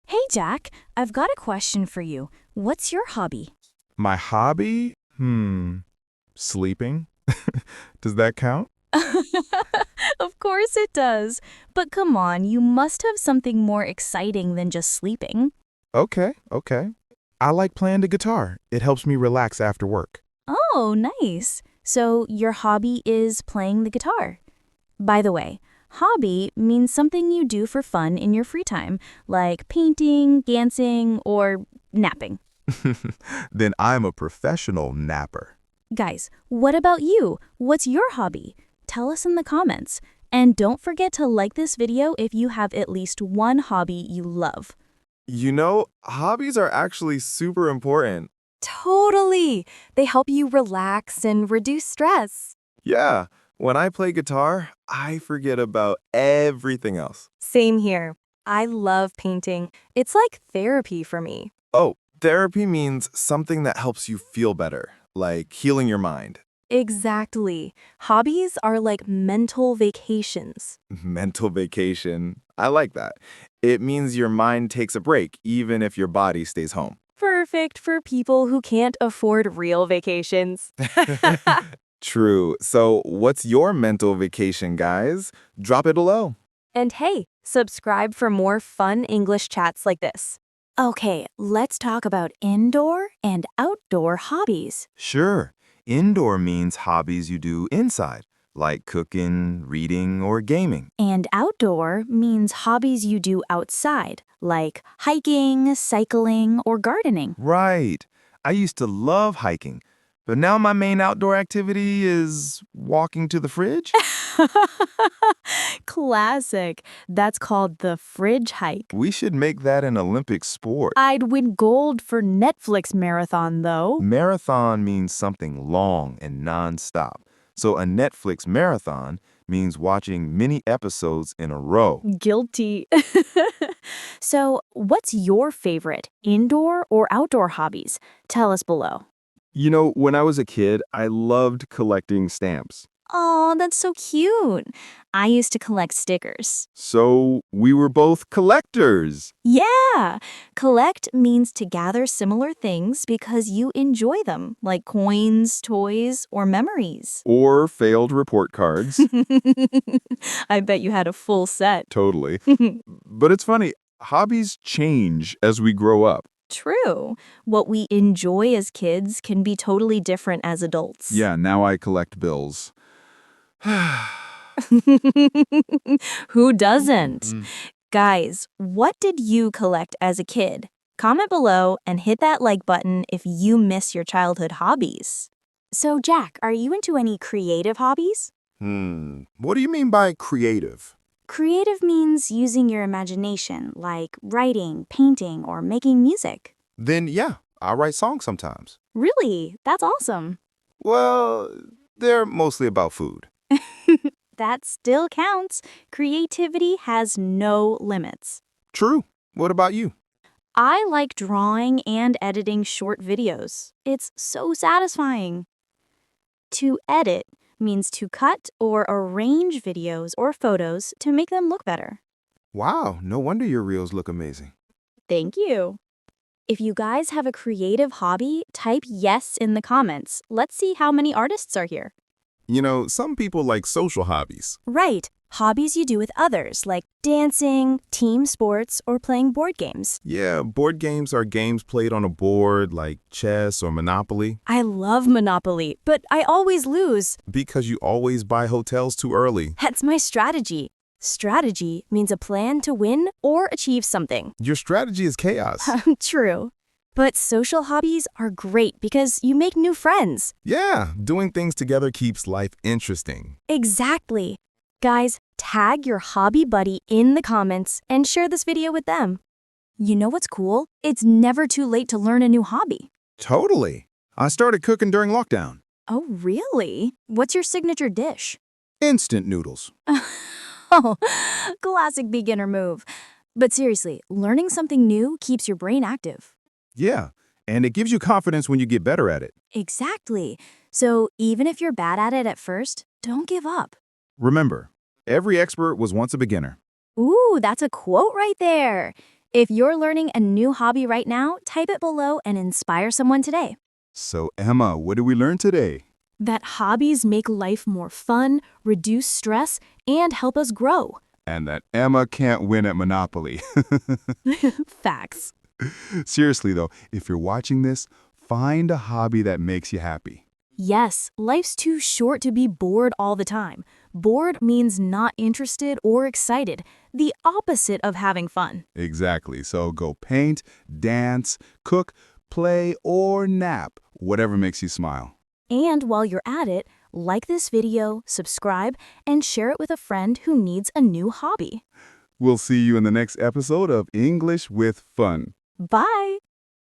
Hey Jack, I've got a question for you. What's your hobby? My hobby? Sleeping? Does that count? Of course it does. But come on, you must have something more exciting than just sleeping. Okay. I like playing the guitar. It helps me relax after work. Oh, nice. So your hobby is playing the guitar. By the way, hobby means something you do for fun in your free time, like painting, dancing, or napping. Then I'm a professional napper. Guys, what about you? What's your hobby? Tell us in the comments. And don't forget to like this video if you have at least one hobby you love. Hobbies are actually super important. Totally. They help you relax and reduce stress. Yeah, when I play guitar, I forget about everything else. Same here. I love painting. It's like therapy for me. Oh, therapy means something that helps you feel better, like healing your mind. Exactly. Hobbies are like mental vacations. Mental vacation. I like that. It means your mind takes a break, even if your body stays home. Perfect for people who can't afford real vacations. True. So, what's your mental vacation, guys? Drop it below. And hey, subscribe for more fun English chats like this. Okay, let's talk about indoor and outdoor hobbies. Sure. Indoor means hobbies you do inside, like cooking, reading, or gaming. And outdoor means hobbies you do outside, like hiking, cycling, or gardening. Right. I used to love hiking, but now my main outdoor activity is walking to the fridge. Classic. That's called the fridge hike. We should make that an Olympic sport. I'd win gold for Netflix marathon, though. Marathon means something long and nonstop. So a Netflix marathon means watching many episodes in a row. Guilty. So, what's your favorite, indoor or outdoor hobbies? Tell us below. When I was a kid, I loved collecting stamps. Oh, that's so cute. I used to collect stickers. So, we were both collectors. Yeah! Collect means to gather similar things because you enjoy them, like coins, toys, or memories. Or failed report cards. I bet you had a full set. Totally. But it's funny, hobbies change as we grow up. True. What we enjoy as kids can be totally different as adults. Yeah, now I collect bills. Who doesn't? Guys, what did you collect as a kid? Comment below and hit that like button if you miss your childhood hobbies. So, Jack, are you into any creative hobbies? What do you mean by creative? Creative means using your imagination, like writing, painting, or making music. Then yeah, I write songs sometimes. Really? That's awesome. Well, they're mostly about food. That still counts. Creativity has no limits. True. What about you? I like drawing and editing short videos. It's so satisfying. To edit means to cut or arrange videos or photos to make them look better. Wow, no wonder your reels look amazing. Thank you. If you guys have a creative hobby, type yes in the comments. Let's see how many artists are here. Some people like social hobbies. Right. Hobbies you do with others, like dancing, team sports, or playing board games. Yeah, board games are games played on a board like chess or Monopoly. I love Monopoly, but I always lose. Because you always buy hotels too early. That's my strategy. Strategy means a plan to win or achieve something. Your strategy is chaos. True. But social hobbies are great because you make new friends. Yeah, doing things together keeps life interesting. Exactly. Guys, tag your hobby buddy in the comments and share this video with them. You know what's cool? It's never too late to learn a new hobby. Totally. I started cooking during lockdown. Oh, really? What's your signature dish? Instant noodles. Oh, classic beginner move. But seriously, learning something new keeps your brain active. Yeah, and it gives you confidence when you get better at it. Exactly. So even if you're bad at it at first, don't give up. Remember, every expert was once a beginner. Ooh, that's a quote right there. If you're learning a new hobby right now, type it below and inspire someone today. So, Emma, what did we learn today? That hobbies make life more fun, reduce stress, and help us grow. And that Emma can't win at Monopoly. Facts. Seriously, though, if you're watching this, find a hobby that makes you happy. Yes, life's too short to be bored all the time. Bored means not interested or excited, the opposite of having fun. Exactly. So go paint, dance, cook, play, or nap, whatever makes you smile. And while you're at it, like this video, subscribe, and share it with a friend who needs a new hobby. We'll see you in the next episode of English with Fun. Bye!